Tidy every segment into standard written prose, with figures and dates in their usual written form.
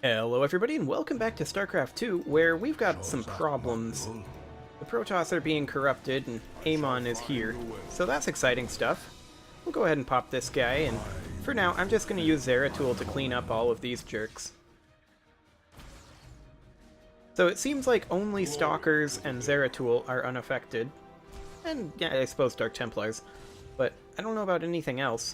Hello everybody and welcome back to StarCraft 2, where we've got some problems. The Protoss are being corrupted and Amon is here, so that's exciting stuff. We'll go ahead and pop this guy, and for now I'm just going to use Zeratul to clean up all of these jerks. So it seems like only Stalkers and Zeratul are unaffected, and yeah, I suppose Dark Templars, but I don't know about anything else.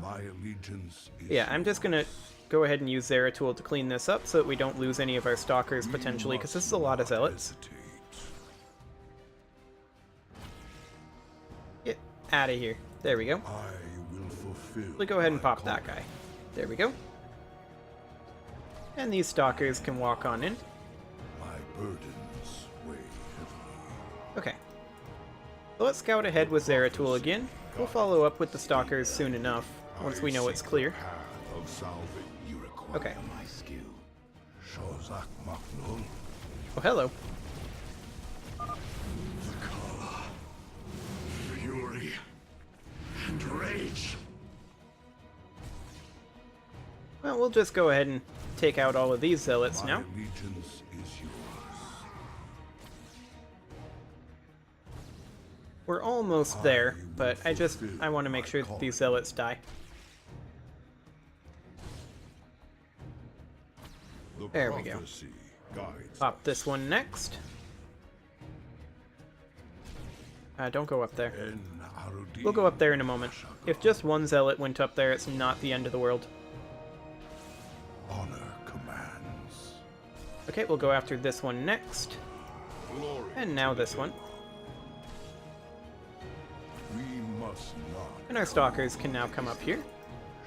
My allegiance is Yeah, I'm just gonna go ahead and use Zeratul to clean this up so that we don't lose any of our Stalkers potentially, because this is a lot of Zealots. Get out of here. There we go. I will fulfill. We'll go ahead and pop that guy. There we go. And these Stalkers can walk on in. My burdens weigh heavily. Okay. So let's scout ahead with Zeratul again. We'll follow up with the Stalkers soon enough, once we know it's clear. Okay. Oh, hello. Fury and rage. Well, we'll just go ahead and take out all of these Zealots My now. allegiance is yours. We're almost there, but I want to make sure that these Zealots die. There we go. Pop this one next. Don't go up there. We'll go up there in a moment. If just one Zealot went up there, it's not the end of the world. Honor commands. Okay, we'll go after this one next. And now this one. We must not. And our Stalkers can now come up here.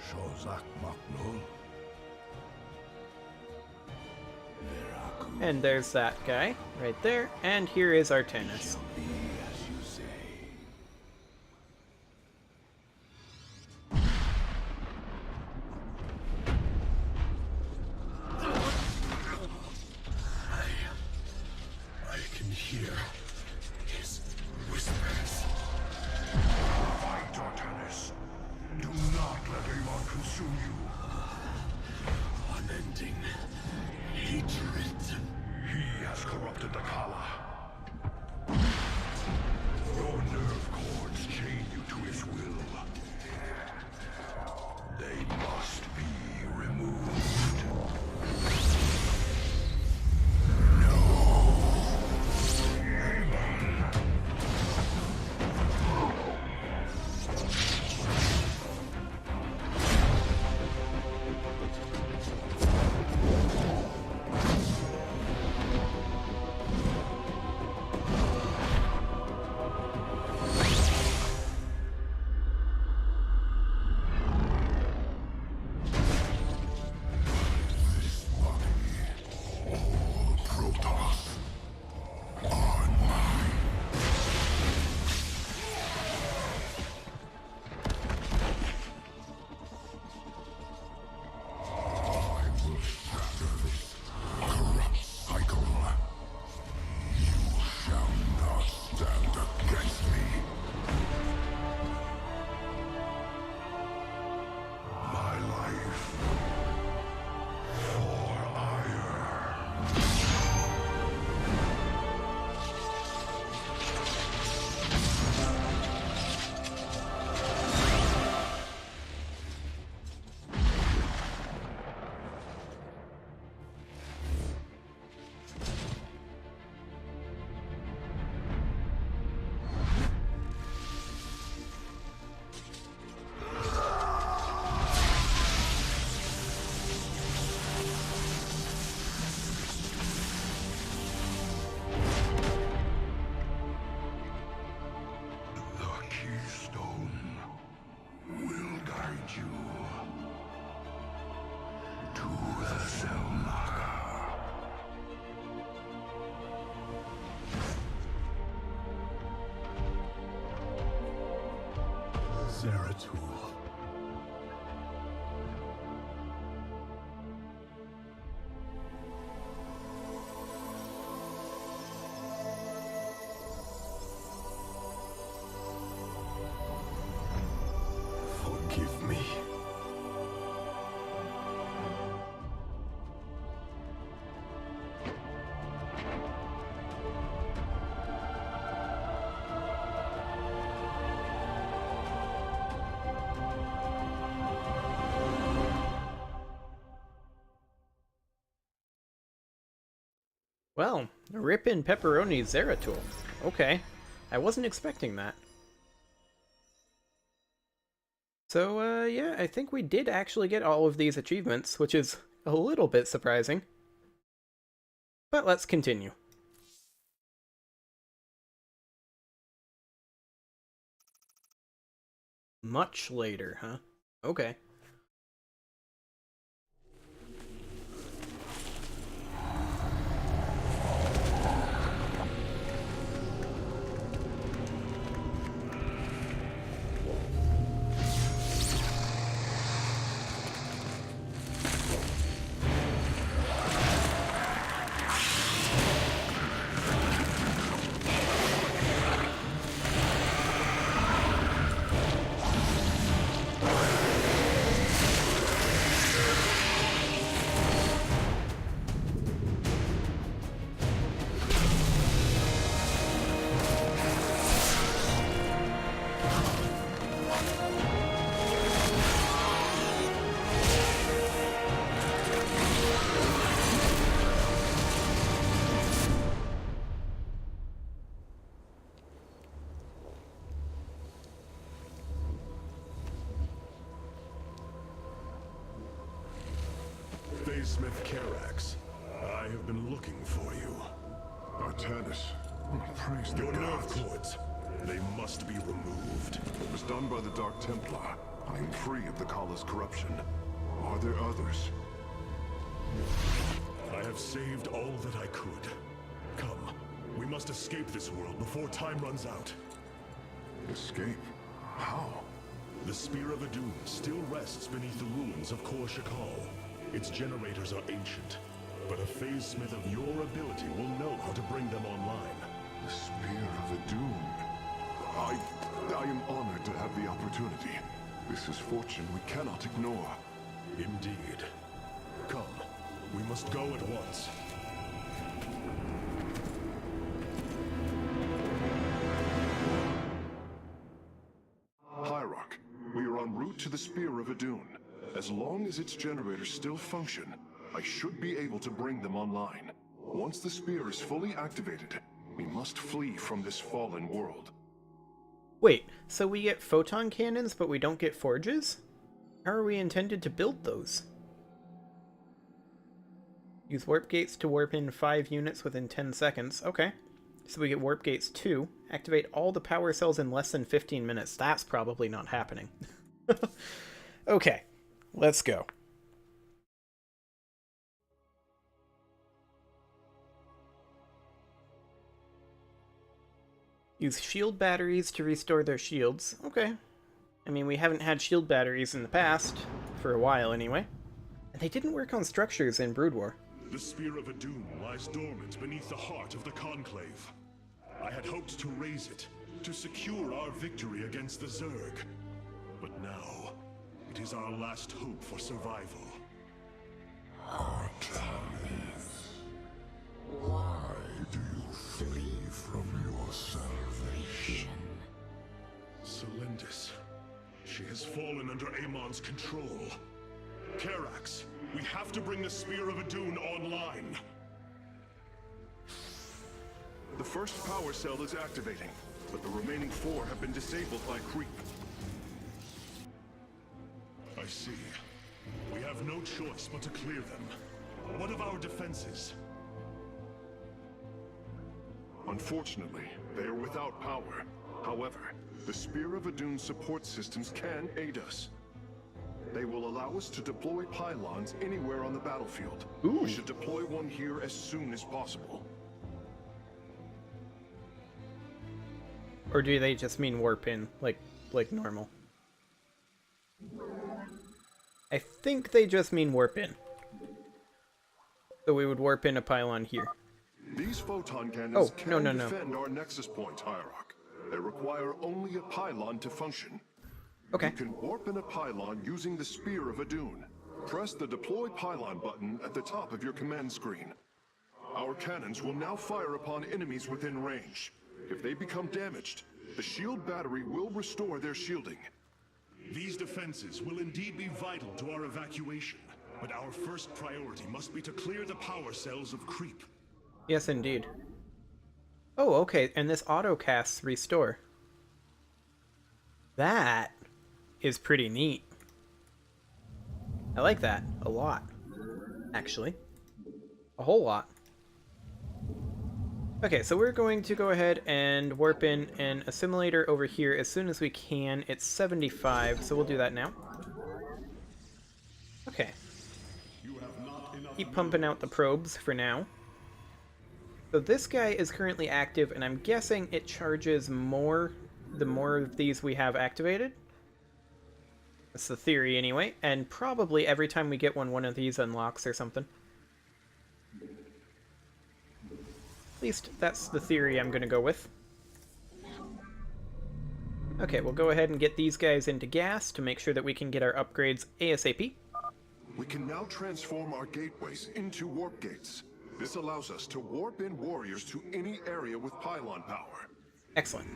Shozak Maknul. And there's that guy, right there. And here is Atraitus. Be as you say. I can hear his whispers. Fight, Atraitus. Do not let Amon consume you. Unending hatred. He has corrupted the Kala. Your nerve cords chain you to his will. They must be removed. Zeratul. Forgive me. Well, Rippin' Pepperoni Zeratul. Okay. I wasn't expecting that. So, yeah, I think we did actually get all of these achievements, which is a little bit surprising. But let's continue. Much later, huh? Okay. Smith Carax, I have been looking for you. Atraitus, praise the Your nerve gods. cords, they must be removed. It was done by the Dark Templar. I am free of the Kala's corruption. Are there others? I have saved all that I could. Come, we must escape this world before time runs out. Escape? How? The Spear of Adun still rests beneath the ruins of Kor Shakal. Its generators are ancient, but a phase smith of your ability will know how to bring them online. The Spear of Adun. I am honored to have the opportunity. This is fortune we cannot ignore. Indeed. Come, we must go at once. Hierarch, we are en route to the Spear of Adun. As long as its generators still function, I should be able to bring them online. Once the spear is fully activated, we must flee from this fallen world. Wait, so we get photon cannons, but we don't get forges? How are we intended to build those? Use warp gates to warp in 5 units within 10 seconds. Okay. So we get warp gates 2. Activate all the power cells in less than 15 minutes. That's probably not happening. Okay. Let's go. Use shield batteries to restore their shields. Okay. I mean, we haven't had shield batteries in the past, for a while anyway. And they didn't work on structures in Brood War. The Spear of Adun lies dormant beneath the heart of the Conclave. I had hoped to raise it, to secure our victory against the Zerg. But now, it is our last hope for survival. Artemis, why do you flee from your salvation? Celendis. She has fallen under Amon's control. Carax, we have to bring the Spear of Adun online. The first power cell is activating, but the remaining 4 have been disabled by creep. I see. We have no choice but to clear them. What of our defenses? Unfortunately, they are without power. However, the Spear of Adun's support systems can aid us. They will allow us to deploy pylons anywhere on the battlefield. Ooh. We should deploy one here as soon as possible. Or do they just mean warp in, like normal? I think they just mean warp in. So we would warp in a pylon here. These photon cannons no. defend our nexus point, Hierarch. They require only a pylon to function. Okay. You can warp in a pylon using the Spear of Adun. Press the Deploy Pylon button at the top of your command screen. Our cannons will now fire upon enemies within range. If they become damaged, the shield battery will restore their shielding. These defenses will indeed be vital to our evacuation, but our first priority must be to clear the power cells of creep. Yes, indeed. Oh, okay, and this auto casts restore. That is pretty neat. I like that a lot, actually. A whole lot. Okay, so we're going to go ahead and warp in an assimilator over here as soon as we can. It's 75, so we'll do that now. Okay. Keep pumping out the probes for now. So this guy is currently active, and I'm guessing it charges more the more of these we have activated. That's the theory anyway, and probably every time we get one of these unlocks or something. At least that's the theory I'm going to go with. Okay, we'll go ahead and get these guys into gas to make sure that we can get our upgrades ASAP. We can now transform our gateways into warp gates. This allows us to warp in warriors to any area with pylon power. Excellent.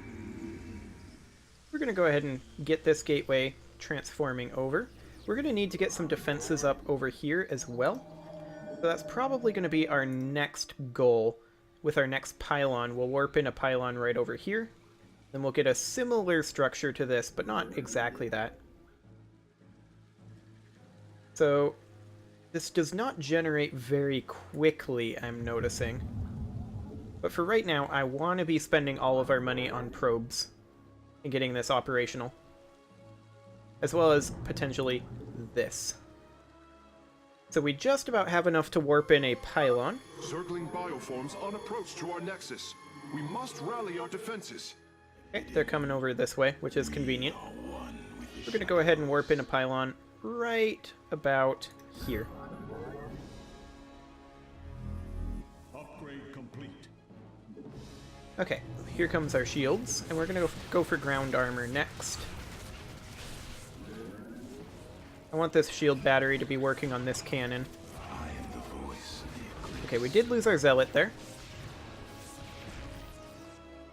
We're going to go ahead and get this gateway transforming over. We're going to need to get some defenses up over here as well. So that's probably going to be our next goal. With our next pylon, we'll warp in a pylon right over here. Then we'll get a similar structure to this, but not exactly that. So this does not generate very quickly, I'm noticing. But for right now, I want to be spending all of our money on probes and getting this operational. As well as potentially this. So we just about have enough to warp in a pylon. Circling bioforms on approach to our nexus. We must rally our defenses. Okay, they're coming over this way, which is convenient. We're going to go ahead and warp in a pylon right about here. Upgrade complete. Okay, here comes our shields, and we're going to go for ground armor next. I want this shield battery to be working on this cannon. Okay, we did lose our zealot there.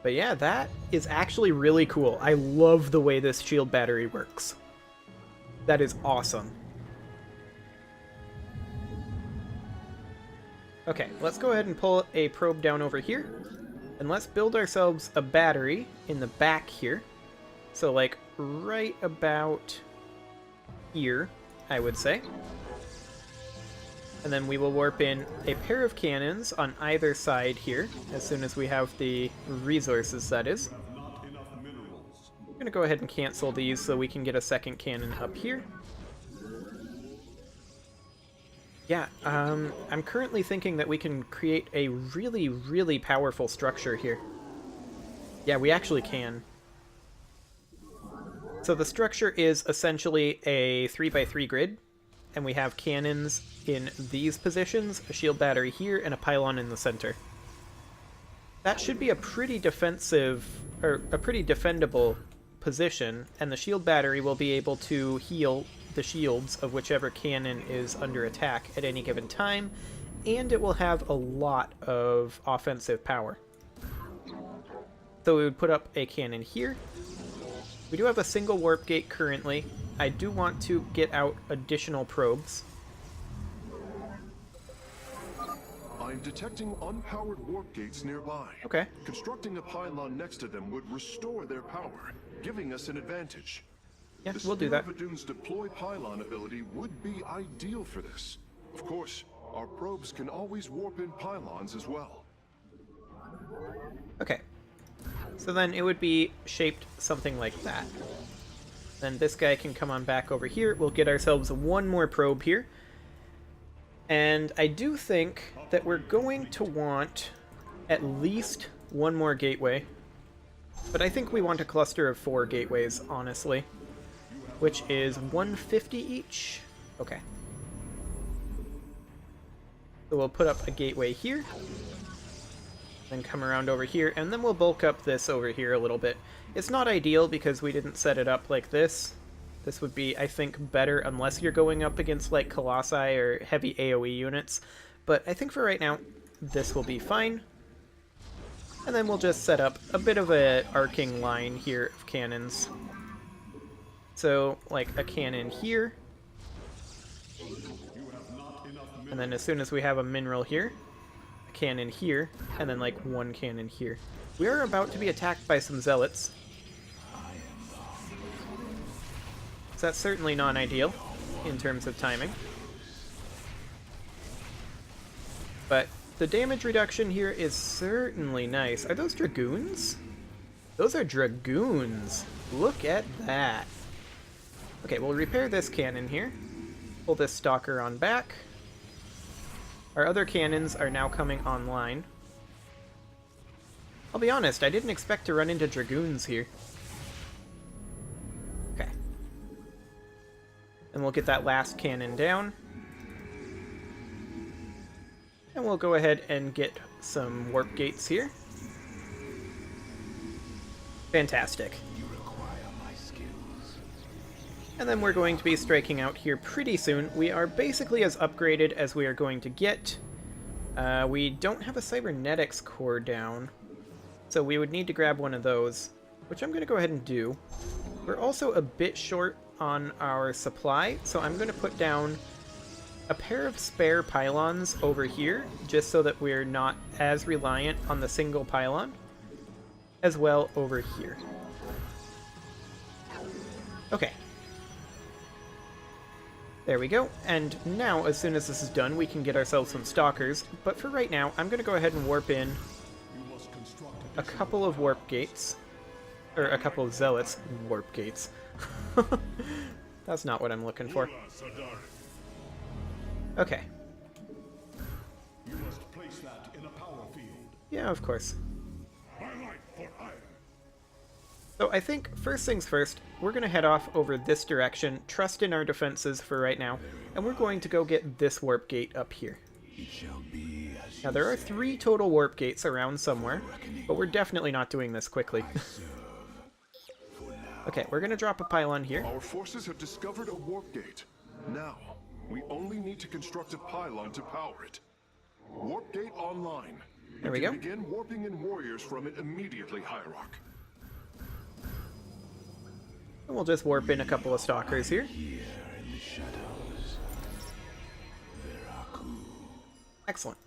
But yeah, that is actually really cool. I love the way this shield battery works. That is awesome. Okay, let's go ahead and pull a probe down over here. And let's build ourselves a battery in the back here. So like right about here, I would say. And then we will warp in a pair of cannons on either side here, as soon as we have the resources, that is. I'm going to go ahead and cancel these so we can get a second cannon up here. Yeah, I'm currently thinking that we can create a really, really powerful structure here. Yeah, we actually can. So the structure is essentially a 3x3 grid, and we have cannons in these positions, a shield battery here, and a pylon in the center. That should be a pretty defensive, or a pretty defendable position, and the shield battery will be able to heal the shields of whichever cannon is under attack at any given time, and it will have a lot of offensive power. So we would put up a cannon here. We do have a single warp gate currently. I do want to get out additional probes. I'm detecting unpowered warp gates nearby. Okay. Constructing a pylon next to them would restore their power, giving us an advantage. Yeah, The we'll do that. Spear of Adune's deploy pylon ability would be ideal for this. Of course, our probes can always warp in pylons as well. Okay. So then it would be shaped something like that. Then this guy can come on back over here. We'll get ourselves one more probe here. And I do think that we're going to want at least one more gateway. But I think we want a cluster of 4 gateways, honestly. Which is 150 each. Okay. So we'll put up a gateway here. Then come around over here, and then we'll bulk up this over here a little bit. It's not ideal because we didn't set it up like this. This would be, I think, better unless you're going up against like Colossi or heavy AoE units. But I think for right now, this will be fine. And then we'll just set up a bit of an arcing line here of cannons. So, like a cannon here. And then as soon as we have a mineral here, a cannon here, and then like one cannon here. We are about to be attacked by some zealots. So that's certainly non-ideal in terms of timing. But the damage reduction here is certainly nice. Are those dragoons? Those are dragoons. Look at that. Okay, we'll repair this cannon here. Pull this stalker on back. Our other cannons are now coming online. I'll be honest, I didn't expect to run into dragoons here. Okay. And we'll get that last cannon down. And we'll go ahead and get some warp gates here. Fantastic. And then we're going to be striking out here pretty soon. We are basically as upgraded as we are going to get. We don't have a cybernetics core down, so we would need to grab one of those, which I'm going to go ahead and do. We're also a bit short on our supply, so I'm going to put down a pair of spare pylons over here, just so that we're not as reliant on the single pylon, as well over here. Okay. There we go, and now, as soon as this is done, we can get ourselves some stalkers, but for right now, I'm going to go ahead and warp in a couple of warp gates, or a couple of zealots. Warp gates. That's not what I'm looking for. Okay. You must place that in a power field. Yeah, of course. My life for iron. So I think, first things first, we're going to head off over this direction, trust in our defenses for right now, and we're going to go get this warp gate up here. Now there are 3 total warp gates around somewhere, but we're definitely not doing this quickly. Okay, we're going to drop a pylon here. Our forces have discovered a warp gate. Now, we only need to construct a pylon to power it. Warp gate online. There we go. Begin warping in warriors from it immediately, Hierarch. And we'll just warp in a couple of stalkers here. Excellent.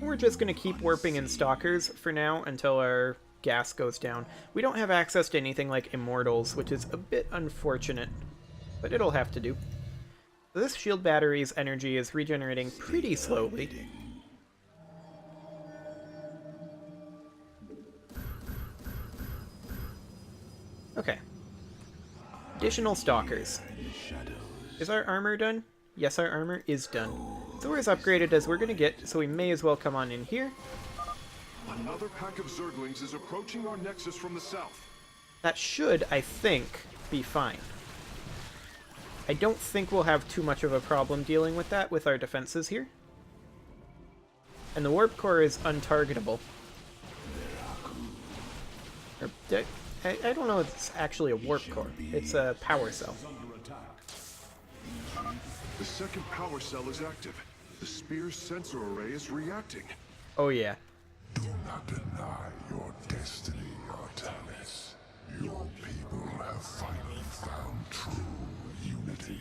We're just going to keep warping in stalkers for now until our gas goes down. We don't have access to anything like immortals, which is a bit unfortunate, but it'll have to do. This shield battery's energy is regenerating pretty slowly. Okay. Additional stalkers. Is our armor done? Yes, our armor is done. So we're as upgraded as we're going to get, so we may as well come on in here. Another pack of Zerglings is approaching our nexus from the south. That should, I think, be fine. I don't think we'll have too much of a problem dealing with that with our defenses here. And the warp core is untargetable. I don't know if it's actually a warp core. It's a power cell. The second power cell is active. The spear's sensor array is reacting. Oh yeah. Do not deny your destiny, Atraitus. Your people have finally found true unity.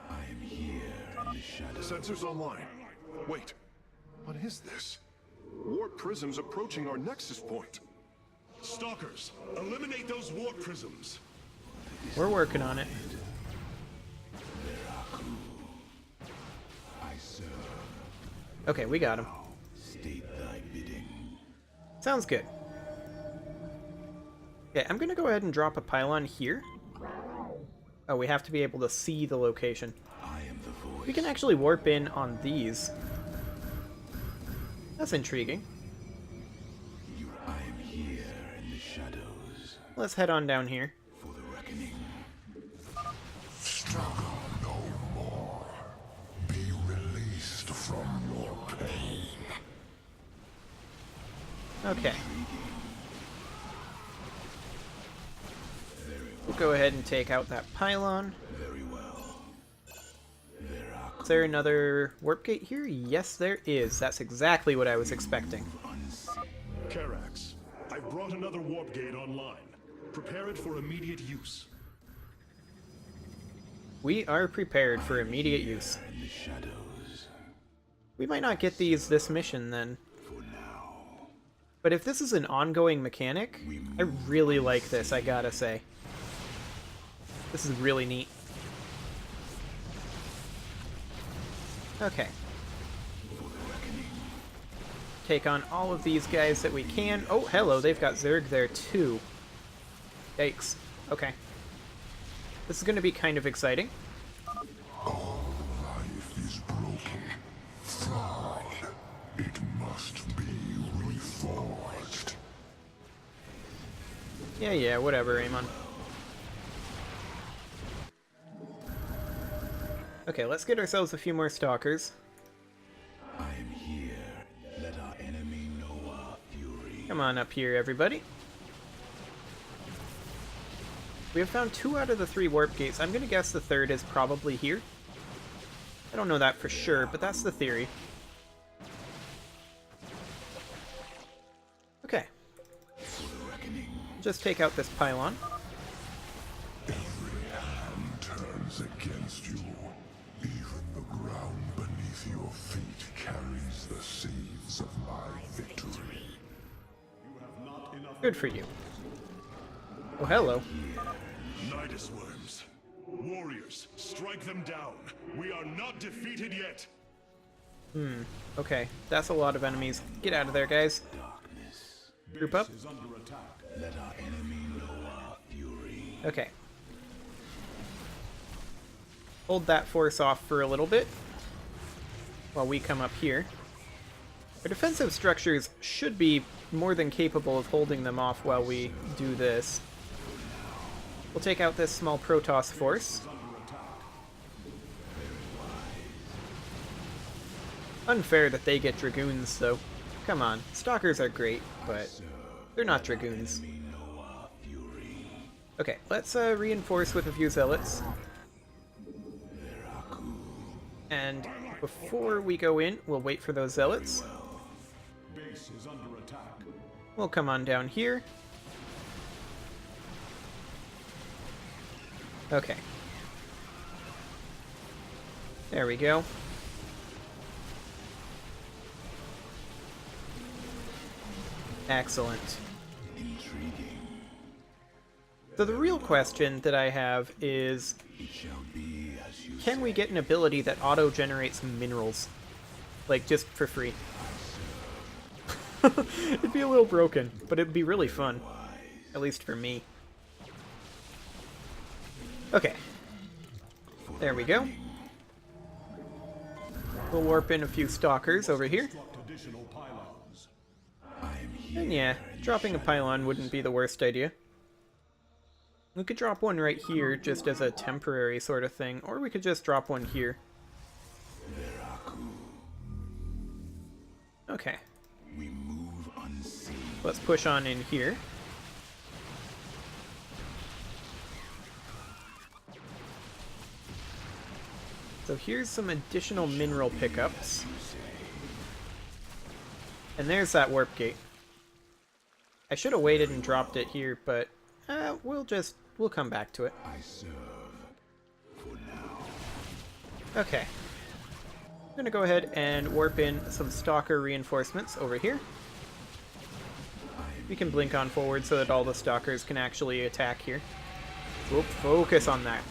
I am here in the shadows. Sensors online. Wait, what is this? Warp prisms approaching our nexus point. Stalkers, eliminate those warp prisms. We're working on it. I serve. Okay, we got him. State thy bidding. Sounds good. Okay, I'm gonna go ahead and drop a pylon here. Oh, we have to be able to see the location. I am the voice. We can actually warp in on these. That's intriguing. I am here in the shadows Let's head on down here. for the reckoning. Struggle no more. Be released from your pain. Okay. We'll go ahead and take out that pylon. Very well. Is there another warp gate here? Yes, there is. That's exactly what I was expecting. Karax, I've brought another warp gate online. Prepare it for immediate use. We are prepared for immediate use. In the shadows. We might not get these this mission then. But if this is an ongoing mechanic, I really like this, I gotta say. This is really neat. Okay. Take on all of these guys that we can. Oh, hello, they've got Zerg there too. Yikes. Okay. This is going to be kind of exciting. All life is broken, flawed. It must be reforged. Yeah, whatever, Amon. Okay, let's get ourselves a few more stalkers. I am here. Let our enemy know our fury. Come on up here, everybody. We have found 2 out of the 3 warp gates. I'm gonna guess the 3rd is probably here. I don't know that for sure, but that's the theory. Okay. Just take out this pylon. Every hand turns against you. Even the ground beneath your feet carries the seeds of my victory. Good for you. Oh, hello. Nidus worms. Warriors, strike them down. We are not defeated yet. Okay, that's a lot of enemies. Get out of there, guys. Darkness. Group up. Let our enemy know our fury. Okay. Hold that force off for a little bit while we come up here. Our defensive structures should be more than capable of holding them off while we do this. We'll take out this small Protoss force. Unfair that they get Dragoons, though. Come on, Stalkers are great, but they're not Dragoons. Okay, let's reinforce with a few Zealots. And before we go in, we'll wait for those Zealots. We'll come on down here. Okay. There we go. Excellent. Intriguing. So the real question that I have is, It shall be as you can we get an ability that auto-generates minerals? Like, just for free. It'd be a little broken, but it'd be really fun. At least for me. Okay. There we go. We'll warp in a few stalkers over here. And yeah, dropping a pylon wouldn't be the worst idea. We could drop one right here just as a temporary sort of thing, or we could just drop one here. Okay. we move unseen. Let's push on in here. So here's some additional mineral pickups. And there's that warp gate. I should have waited and dropped it here, but we'll come back to it. I serve for now. Okay. I'm gonna go ahead and warp in some stalker reinforcements over here. We can blink on forward so that all the stalkers can actually attack here. Whoop, focus on that.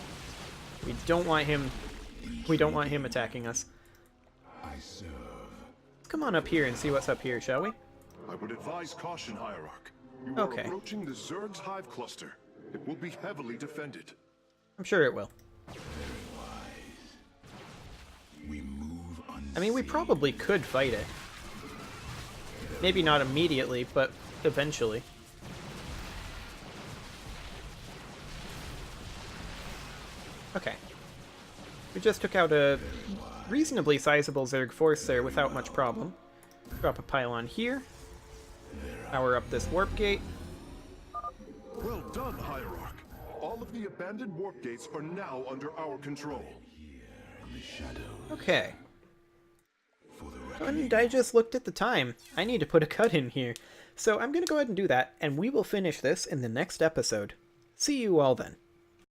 We don't want him attacking us. I serve. Let's come on up here and see what's up here, shall we? I would advise caution, Hierarch. You Okay. are approaching the Zerg's hive cluster. It will be heavily defended. I'm sure it will. We move unseen. I mean, we probably could fight it. Maybe not immediately, but eventually. Okay. We just took out a reasonably sizable Zerg force there without much problem. Drop a pylon here. Power up this warp gate. Well done, Hierarch. All of the abandoned warp gates are now under our control. Okay. And I just looked at the time. I need to put a cut in here. So I'm going to go ahead and do that, and we will finish this in the next episode. See you all then.